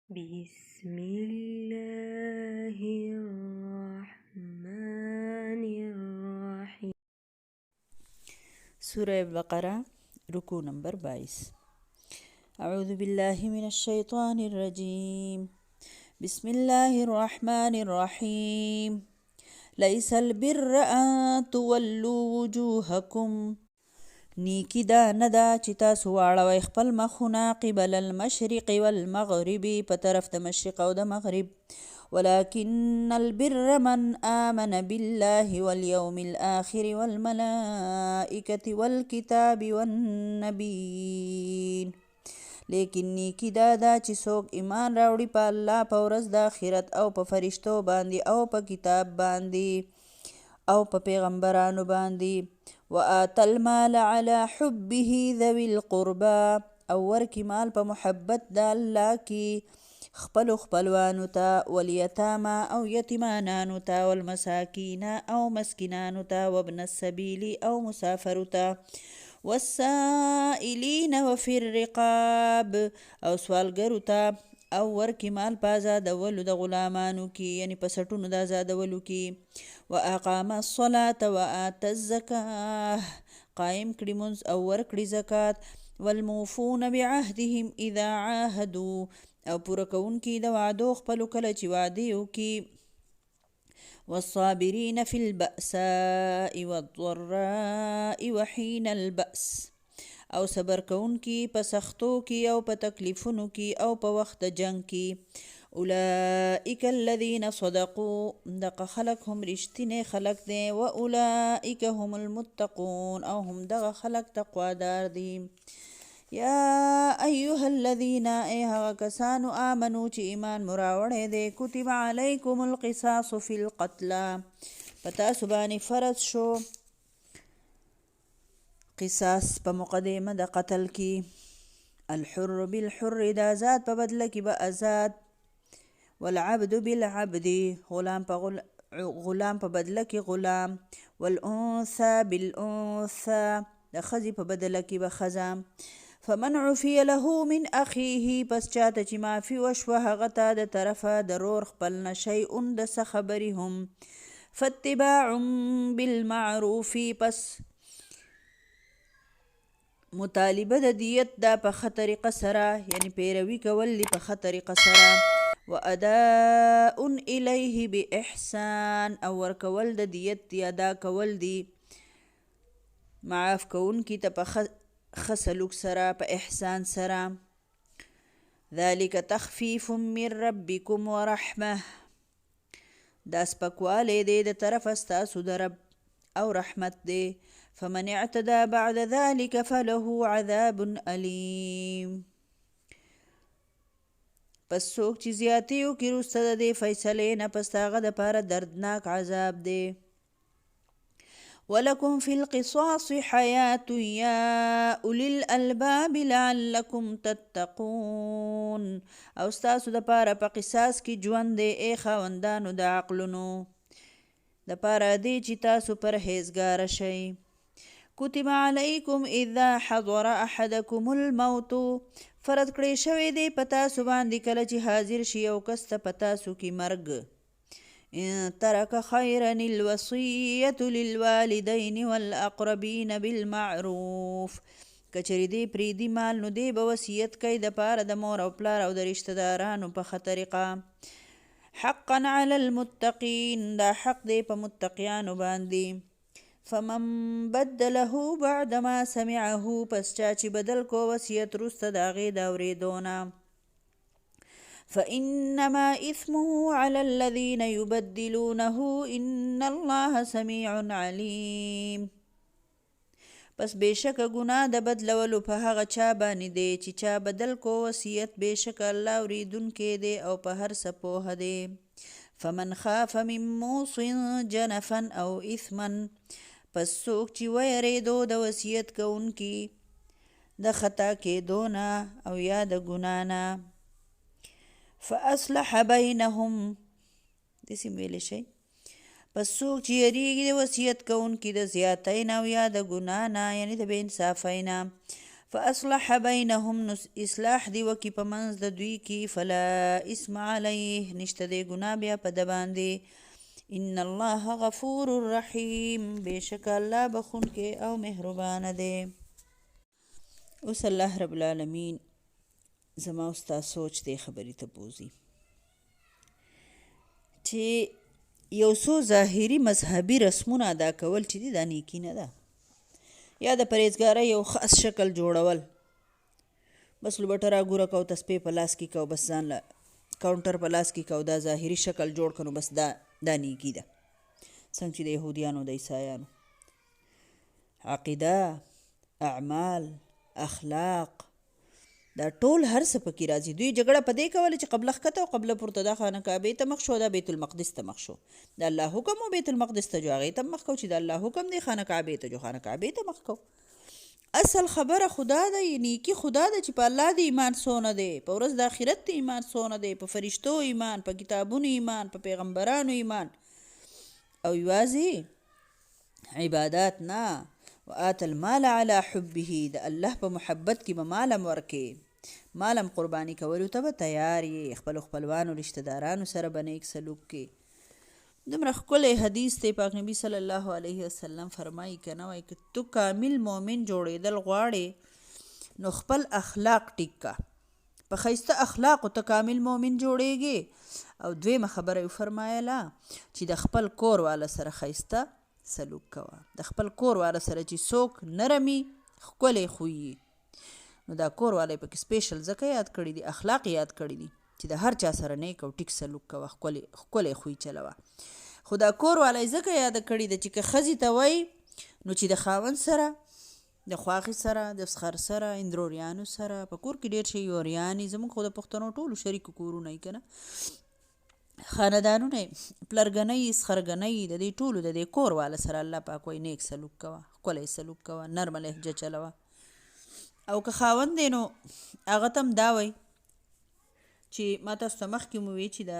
بسم الله الرحمن الرحيم. سورة بقرة ركوع نمبر 22. أعوذ بالله من الشيطان الرجيم. بسم الله الرحمن الرحيم. ليس البر أن تولوا وجوهكم نیکی دا ندا چې تاسو واړوئ خپل مخونه قبل المشرق والمغرب په طرف د مشرق او د مغرب، ولكن البر من آمن بالله واليوم الآخر والملائكة والكتاب والنبيين. لیکن نیکی دا چې څوک ایمان راوړي په الله په ورځ د آخرت او په فرشتو باندې او په کتاب باندې او په پیغمبرانو باندې. وآت المال على حبه ذوي القربى او ورکی مال په محبت د الله کې خپلوانو ته، والیتاما او یتیمانانو ته، والمساکین او مسکینانو ته، وابن السبیل او مسافرو ته، والسائلین وفي الرقاب او سوالګرو ته، او ورکی مال په آزادولو د غلامانو کې، یعنی په سټونو د آزادولو کې. واقام الصلاة وآت الزکاة قائم کړي منځ او ورکړي زکات. والموفون بعهدهم اذا عاهدوا او پوره کوونکي د وعدو خپلو کله چې وعدې وکړي. والصابرین فی البأساء والضراء وحین البأس او صبر کوونکي په سختو کې او په تکلیفونو کې او په وخت د جنگ کې. اولئک الذین صدقوا دغه خلق هم رښتینی خلق دی. و اولئک هم المتقون او هم دغه خلق تقوادار دي. یا ایها الذین ای هغه کسانو آمنو چې ایمان مو راوړی دی، کتب علیکم القصاص فی القتلی په تاسو باندې فرض شو قصاص په مقدمه د قتل کې. الحر بالحر د آزاد په بدله کې به آزاد، والعبد بالعبد غلام په بدله کې غلام، والانثى بالانثى د ښځې په بدله کې به ښځه. فمن عفی له من اخیه پس چاته چې معافي وشوه هغه ته د طرفه د رور خپل نه شیء د څه خبرې هم، فاتباع بالمعروف پس مطالبه د دیت دا په ښه طریقه سره، یعنی پیروي کول دی په ښه طریقه سره. واداء الیه باحسان او ورکول د دیت دی ادا کول دی معاف کوونکي ته په ښه سلوک سره، په احسان سره. ذلک تخفیف من ربکم ورحمه دا سپکوالی دی د طرفه ستاسو د رب او رحمت دی. فمن اعتدى بعد ذلك فله عذاب أليم پس څوک چې زیاتې وکړي وروسته د دې فیصلې نه پس هغه دپاره دردناک عذاب دی. ولکم فی القصاص حیات یا اولی الالباب لعلکم تتقون او ستاسو دپاره په قصاص کې ژوند دی ای خاوندانو د عقلونو دپاره دی چې تاسو پرهیزګاره شئ. کتب علیکم اذا حضر احدکم الموت فرض کړی شوی دی په تاسو باندې کله چې حاضر شي یو کس ته په تاسو کې مرګ. ان ترک خیرا الوصیة للوالدین والاقربین بالمعروف کچری دی پریدي مال نو دی به وصیت کوي د پاره د مور او پلار او د رشتہ دارانو په ښه طریقه. حقا علی المتقین دا حق دی په متقیانو باندې. فمن بدله بعد ما سمعه پس چا چې بدل کو وصیت وروسته د هغې د اورېدو نه، فانما اثمه على الذین یبدلونه ان الله سمیع علیم پس بېشکه ګناه د بدلولو په هغه چا باندې دی چې چا بدل کو وصیت، بېشکه الله اورېدونکی دی او په هر څه پوهه دی. فمن خاف من موص جنفا او اثما پس څوک چې ویریدو د وصیت کوونکي د خطا کېدو نه او یا د ګناه نه، فاصلح بینهم داسې ویلی شئ پس څوک چې یریږي د وصیت کوونکي د زیاتۍ نه او یا د ګناه نه، یعنی د بې انصافۍ نه، فاصلح بینهم نو اصلاح دی وکي په منځ د دوی کې فلا اسم علیه نشته دی ګناه بیا په ده باندې ان الله غفور رحیم بېشکه الله بخونکی او مهربانه دی. اوس الله رب العالمین زما او ستا سوچ دی خبرې ته بوځي چې یو څو ظاهري مذهبي رسمونه ادا کول چې دي دا نیکي نه ده، یا د پرهیزګارۍ یو خاص شکل جوړول، بس لوبټه راګوره کو تسپې په لاس کې کو بس ځان له کاونټر په لاس کې کو دا ظاهري شکل جوړ کړو بس دا نیکي ده. څنګه چې د یهودیانو د عیسایانو عقیده، اعمال، اخلاق دا ټول هر څه پکې راځي. دوی جګړه په دې کوله چې قبله ښکته او قبله پورته دا خانه کعبې ته مخ شو، دا بیت المقدس ته مخ شو، د الله حکم و بیت المقدس ته جو هغې ته مخ کو چې د الله حکم دی خانه کعبې ته جو خانه کعبې ته مخ کو. اصل خبره خدا ده، نیکي خدا ده چې په الله د ایمان څونه دی، په ورځ د آخرت د ایمان څونه دی، په فرشتو ایمان، په کتابونو ایمان، په پیغمبرانو ایمان، او یوازې عبادات نه. وآت المال على حبه د الله په محبت کې به مالم ورکې، مالم قرباني کولو ته به تیار یې، خپلو خپلوانو رشته دارانو سره به نیک سلوک کې. دومره ښکلی حدیث دی پاک نبي صلی الله علیه وسلم فرمایي که نه وایي که تو کامل مؤمن جوړېدل غواړې نو خپل اخلاق ټیک کا، په ښایسته اخلاقو ته کامل مؤمن جوړېږي. او دویمه خبره یې وفرمایله چې د خپل کور والا سره ښایسته سلوک کوه، د خپل کور والا سره چې څوک نرمي ښکلی خوی نو دا کور والا یې پکې سپیشل ځکه یاد کړي دي، اخلاق یاد کړي دي چې د هر چا سره نیک او ټیک سلوک کوه، ښکلی خوی چلوه. خو دا کور والا یې ځکه یاد کړي ده چې که ښځې ته وایي نو چې د خاوند سره، د خواښې سره، د فخر سره، اندروریانو سره، په کور کې ډېر شي یوریانې، زموږ خو د پښتنو ټولو شریکو کورونه یې که نه خاندانونه یې پلرګنۍ سخرګنۍ د دې ټولو د دې کور والا سره الله پاک وایي نیک سلوک کوه، ښکلی سلوک کوه، نرمه لهجه چلوه. او که خاوند دی نو هغه ته هم دا وایي چې ما تاسو ته مخکې مو وی چې د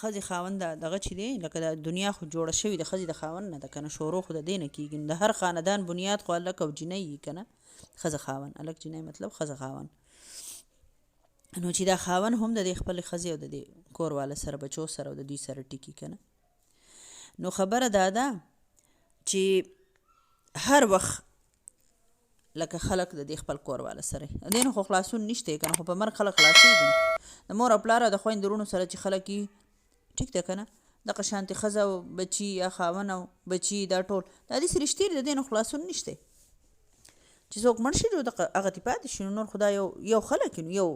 ښځې خاوند دغه چې دی لکه د دنیا خو جوړه شوې د ښځې د خاوند نه ده که نه، شروع خو د دې نه کېږي. د هر خاندان بنیاد خو هلک او جینۍ وي که نه، ښځه خاوند، هلک جینۍ مطلب ښځه خاوند. نو چې دا خاوند هم د دې خپلې ښځې او د دې کور والا سره، بچو سره او د دوی سره ټیکي که نه. نو خبره دا ده چې هر وخت لکه خلک د دې خپل کور والا سره دې نه خو خلاصون نشته که نه، خو په مرګ خلک خلاصېږي. د مور او پلار او د خویندو ورونو سره چې خلک یي ټیک ده که نه، دغه شانتې ښځه او بچي یا خاوند او بچي دا ټول دا داسې رشتې دي، د دې نه خلاصون نشته. چې څوک مړ شي نو هغه تې پاتې شي، نو نور خو دا یو خلک نو یو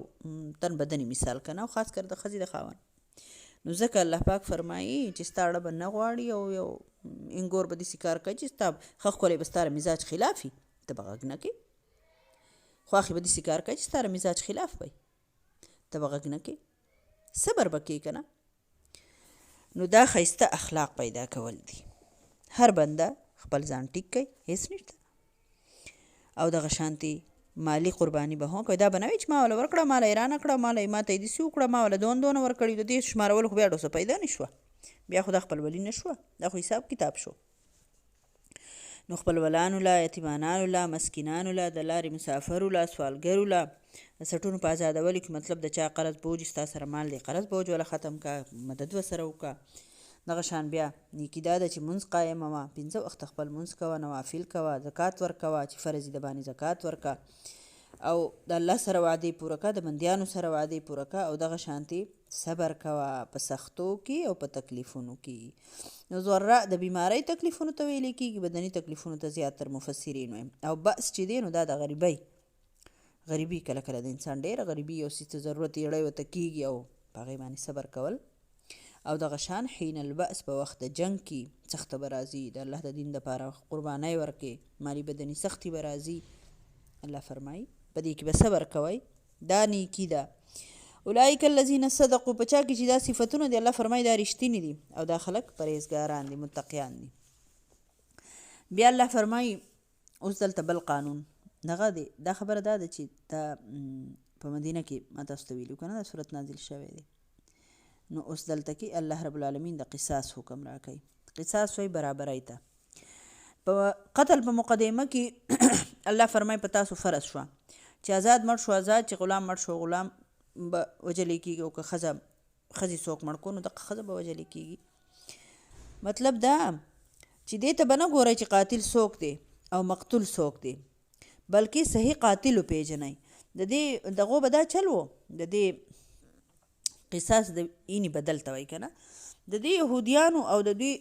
تن بدني مثال که نه، او خاص کر د ښځې د خاوند. نو ځکه الله پاک فرمایي چې ستا اړه به نه غواړي او یو انګور به داسې کار کوي چې ستا ښه ښکلی به ستا مزاج خلاف وي، ته به غږ نه کوې. خواښې به داسې کار کوي چې ستا مزاج خلاف وي، ته به غږ نه کوې، صبر به کوې که نه. نو دا ښایسته اخلاق پیدا کول دي. هر بنده خپل ځان ټیک کوي، هېڅ نشته. او دغه شانتې مالی قرباني به هم کوي، دا به نه وي چې ما وله ورکړه، ما له یې رانه کړه، ما له ما ته یې داسې وکړه، ما وله دونه ورکړي، د دې شمارول خو بیا ډوسه پیدا نه شوه، بیا خو دا خپلولي نه شوه، دا خو حساب کتاب شو. نو خپلولانو له، یتیمانانو له، مسکینانو له، د لارې مسافرو له، سوالګرو له، د سټونو په ازادولو کې مطلب د چا قرض بوج ستا سره مال دی، قرض بوج وله ختم کا، مدد ورسره وکړه. دغه شان بیا نیکي دا ده چې مونځ قایمه وه، 5 وخته خپل مونځ کوه، نوافل کوه، زکات ورکوه چې فرض د باندې زکات ورکه، او د الله سره وعدې پوره کړه، د بندیانو سره وعدې پوره کړه، او دغه شانتې صبر کوه په سختو کې او په تکلیفونو کې. نو ضرع د بیمارۍ تکلیفونو ته ویلې کېږي، بدني تکلیفونو ته زیاتر مفسرین وایم. او بأس چې دی نو دا د غریبي کله کله د انسان ډېره غریبي یو څیز ته ضرورت یې ړی ورته کېږي او په هغې باندې صبر کول. او دغه شان حین البأس په وخت د جنګ کې سخته به راځي، د الله د دین دپاره قربانۍ ورکې، مالی بدني سختي به راځي. الله فرمایي په دې کې به صبر کوئ، دا نیکي ده. اولئک الذین صدقوا، په چا کې چې دا صفتونه دي الله فرمایي دا رښتینې دي، او دا خلک پرهیزګاران دي، متقیان دي. بیا الله فرمایي اوس دلته بل قانون دغه دی، دا خبره دا ده چې دا په مدینه کې ما تاسو ته ویلي که نه دا صورت نازل شوی دی. نو اوس دلته کې الله رب العالمین د قصاص حکم راکوي. قصاص وایي برابرۍ ته. په قتل په مقدمه کې الله فرمایي په تاسو فرض شوه چې آزاد مړ شو آزاد، چې غلام مړ شو غلام به وجلی کېږي، او که ښځې څوک مړ کو نو دغه ښځه به وجلی کېږي. مطلب دا چې دې ته به نه ګورئ چې قاتل څوک دی او مقتول څوک دی، بلکې صحیح قاتل وپېژنئ. د دې دغو به دا چل و، د دې قصاص د اینی بدل ته وایي که نه، د دې یهودیانو او د دوی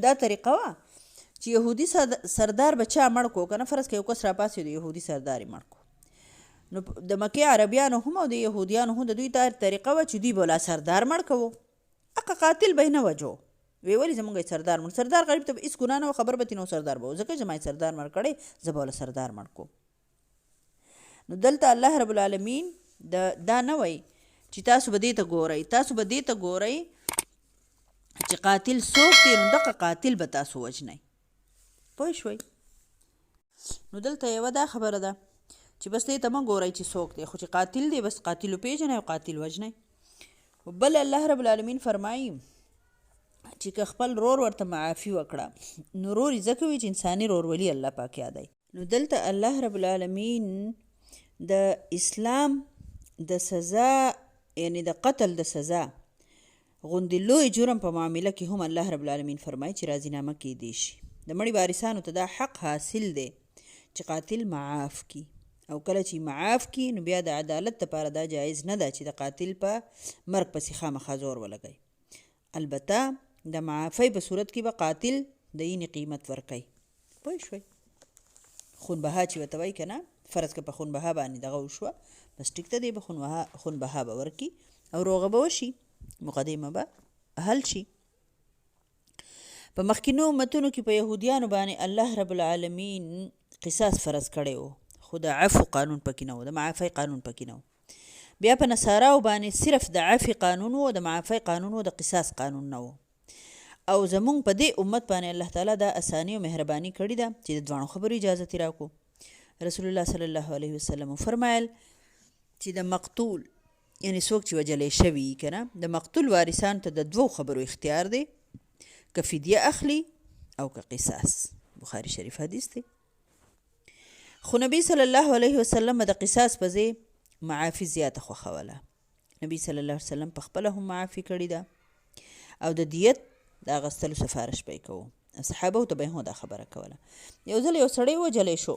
دا طریقه وه چې یهودي سردار به چا مړ کو که نه، فرض که یو کس راپاسې د یهودي سردار یې مړ کو، نو د مکې عربیانو هم او د یهودیانو هم د دوی دا طریقه وه چې دوی به ولا سردار مړ کوو، هغه قاتل به یې نه وجو. وی ولې زمونږ یې سردار مړ، سردار غریب ته به هېڅ ګناه نه وه، خبر به ترې نو سردار به و، ځکه چې ما یې سردار مړ کړی زه به وله سردار مړ کوم. نو دلته الله رب العالمین دا نه وایي چې تاسو به دې ته ګورئ، تاسو به دې ته ګورئ چې قاتل څوک دی، نو دغه قاتل به تاسو وژنئ. پوه شوئ؟ نو دلته یوه دا خبره ده چې بس دې ته مه ګورئ چې څوک دی، خو چې قاتل دی بس قاتل وپېژنئ او قاتل وژنئ. بل الله رب العالمین فرمایي چې که خپل رور ورته معافي وکړه نو رور یې ځکه وي چې انساني رورولي الله پاک یادوي. نو دلته الله رب العالمین د اسلام د سزا، یعنی د قتل د سزا غوندې لوی جرم په معامله کې هم الله رب العالمین فرمایي چې راضینامه کیدی شي. د مړي وارثانو ته دا حق حاصل دی چې قاتل معاف کی، او کله چې معاف کی نو بیا د عدالت لپاره دا جایز نه ده چې د قاتل په مرګ پسې خامخا زور ولګوي. البته د معافی په صورت کې به قاتل د اینې قیمت ورکوي. پوه شوئ؟ خونبها چې ورته وایي که نه، فرض که په خونبها باندې دغه وشوه بس ټیک ته دی به خونبها به ورکي او روغه به وشي، مقدمه به حل شي. په مخکینو امتونو کې په یهودیانو باندې الله رب العالمین قصاص فرض کړی و، خو د عفو قانون پکې نه و، د معافی قانون پکې نه و. بیا په نصاراو باندې صرف د عفو قانون و، د معافی قانون و، د قصاص قانون نه و. او زمونږ په دې امت باندې الله تعالی دا اسانی او مهرباني کړې ده چې د دواړو خبرو اجازه ترې راکړو. رسول الله صلی الله علیه وسلم فرمایل چې د مقتول، یعنی څوک چې وجلی شوي که نه، د مقتول وارثانو ته د دوو خبرو اختیار دی، که فدیه اخلي او که قصاص. بخاري شریف حدیث دی. خو نبی صلی الله علیه وسلم د قصاص په ځای معافي زیاته خوښوله. نبی صلی الله علیه وسلم په خپله هم معافي کړې ده او د دیت د اخیستلو سفارش به یې کوو. صحابو ته به یې هم دا خبره کوله. یو ځل یو سړی وجلی شو،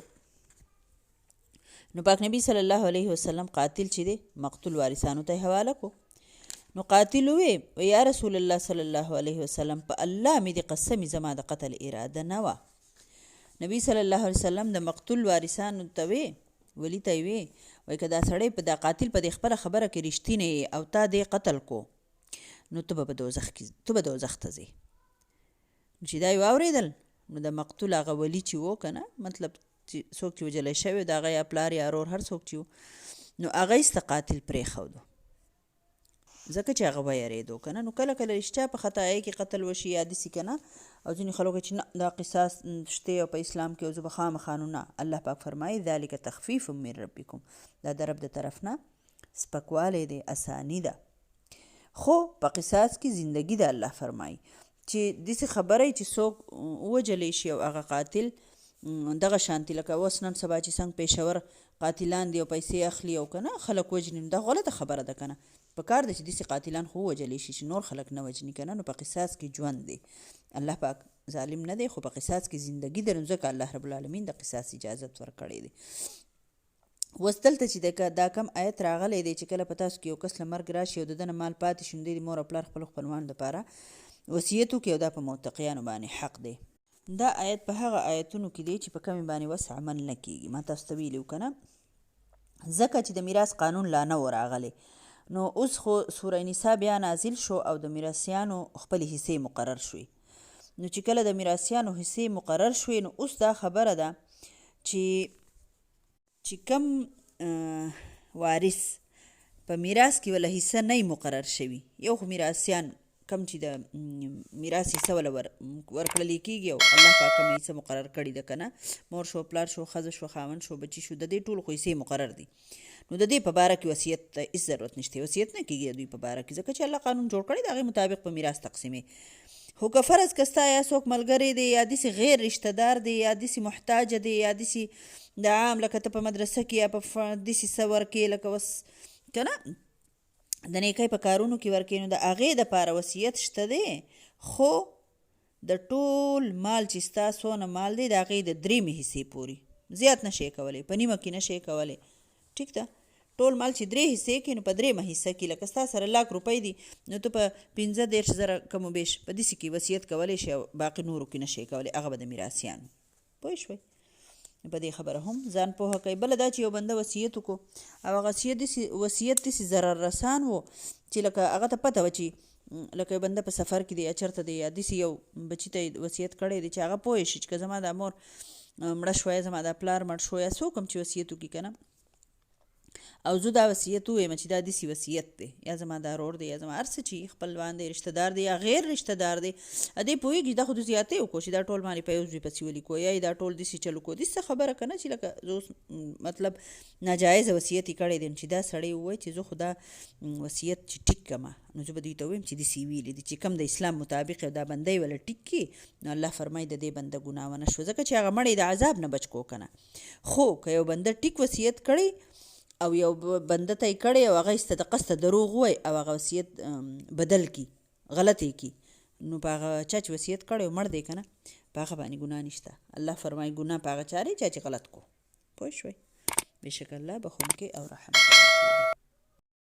نو پاک نبی صلی الله علیه وسلم قاتل چې دی مقتول وارثانو ته یې حواله کو. نو قاتل وی یا رسول الله صلی الله علیه وسلم په الله مې د قسمي زما د قتل اراده نه وه. نبی صلی الله علیه وسلم د مقتول وارثانو ته وی، ولی ته یې وی که دا سړی په دا قاتل په دې خپله خبره کې رښتینی او تا دې قتل کو نو ته به دوزخ ته ځې. چې دا یې واورېدل نو د مقتول هغه ولی چې و که نه، مطلب چې څوک چې وجلی شوی د هغه یا پلار یا رور هر څوک چې و، نو هغه ایسته قاتل پرېښودو ځکه چې هغه ویرېدو که نه. نو کله کله رښتیا په خطایۍ کې قتل وشي یا داسې که نه، او ځینې خلکو چې نه دا قصاص شته او په اسلام کې او زه به خامخا نو نه. الله پاک فرمایي ذلک تخفیف من ربکم، دا د رب د طرف نه سپکوالی دی، اسانی ده. خو په قصاص کې زندگی ده. الله فرمایي چې داسې خبره چې څوک ووجلی شي او هغه قاتل دغه شانتي لکه اوس نن سبا چې څنګه پېښور قاتلان دي او پیسې اخلي او که نه خلک وجني، دا غلطه خبره ده که نه. په کار ده چې داسې قاتلان خو ووجلی شي چې نور خلک نه وجني که نه. نو په قصاص کې ژوند دی. الله پاک ظالم نه دی، خو په قصاص کې زندگی ده. نو ځکه الله رب العالمین د قصاص اجازت ورکړی دی. اوس دلته چې دا کم آیت راغلی دی چې کله په تاسو کې یو کس له مرګ راشي او د ده نه مال پاتې شي، نو دی د مور او پلار خپلو خپلوانو دپاره وصیت وکړي او دا په متقیانو باندې حق دی. دا آیت په هغه آیتونو کې دی چې په کمې باندې وس عمل نه کېږي. ما تاسو ته ویلي و که نه، ځکه چې د میراث قانون لا نه و راغلی. نو اوس خو سوره نساء بیا نازل شو او د میراثیانو خپلې حصې مقرر شوې. نو چې کله د میراثیانو حصې مقرر شوې، نو اوس دا خبره ده چې کم وارث په میراث کې ولا حصه نه مقرر شوي، یو خو میراثیان کم چې د میراث حصه ولا ورکړلی کېږي او الله پاک کوم حصه مقرر کړي ده که نه، مور شو، پلار شو، ښځه شو، خاوند شو، بچي شو، د دې ټولو خو حصې مقرر دي. نو د دې په باره کې وصیت ته هېڅ ضرورت نشته، وصیت نه کېږي د دوی په باره کې، ځکه چې الله قانون جوړ کړی د هغې مطابق په میراث تقسیمې. خو که فرض که ستا یا څوک ملګری دی یا داسې غیر رشته دار دی یا داسې محتاجه دی یا داسې د عام لکه ته په مدرسه کې یا په داسې څه ورکې لکه اوس که نه د نیکۍ په کارونو کې ورکې نو د هغې دپاره وصیت شته دی خو د ټول مال چې ستا څونه مال دی د هغې د 3 حصې پورې زیات نشئ کولی په نیمه کې نشئ کولی ټیک ده ټول مال چې 3 حصې کې نو په 3 حصه کې لکه ستا سره 1,00,000 روپۍ دي نو ته په 15,000 کم و بیش په داسې کې وصیت کولی شي او باقي نورو کې نشئ کولی هغه به د میراثیانو پوه شوئ په دې خبره هم ځان پوهه کوي بله دا چې یو بنده وصیت وکړو او هغه وصیت داسې ضرر رسان و چې لکه هغه ته پته وه چې لکه یو بنده په سفر کې دی یا چېرته دی یا داسې یو بچي ته وصیت کړی دی چې هغه پوه شي چې که زما د مور مړه شوی زما د پلار مړ شو یا څوک هم چې وصیت وکړي که نه او زه دا وصیت ووایم چې دا داسې وصیت دی یا زما دا رور دی یا زما هر څه چې خپلوان دی رشته دار دی یا غیر رشته دار دی دې پوهېږي دا خو د زیاتې وکړو چې دا ټول مالې په یو ځای پسې ولیکو یا دا ټول داسې چل وکړو داسې خبره که نه چې لکه زه اوس مطلب ناجایزه وصیت یې کړی دی چې دا سړی ووایي چې زه خو دا وصیت چې ټیک کړمه نو زه به دوی ته ووایم چې داسې ویلي دي چې کوم د اسلام مطابق دا بنده یې وله ټیک کړي نو الله فرمایي د دې بنده ګناه ونه شو ځکه چې هغه مړی د عذاب نه بچ کو که نه خو که یو بنده ټیک وصیت کړی او یو بنده ته یې کړی او هغه ایسته د قصده دروغ ووایي او هغه وصیت بدل کړي غلط یې کړي نو په هغه چا چې وصیت کړی مړ دی که نه په هغه باندې ګناه نشته الله فرمایي ګناه په هغه چا دی چا چې غلط کو پوه شوئ بېشکه الله بخونکی او رحم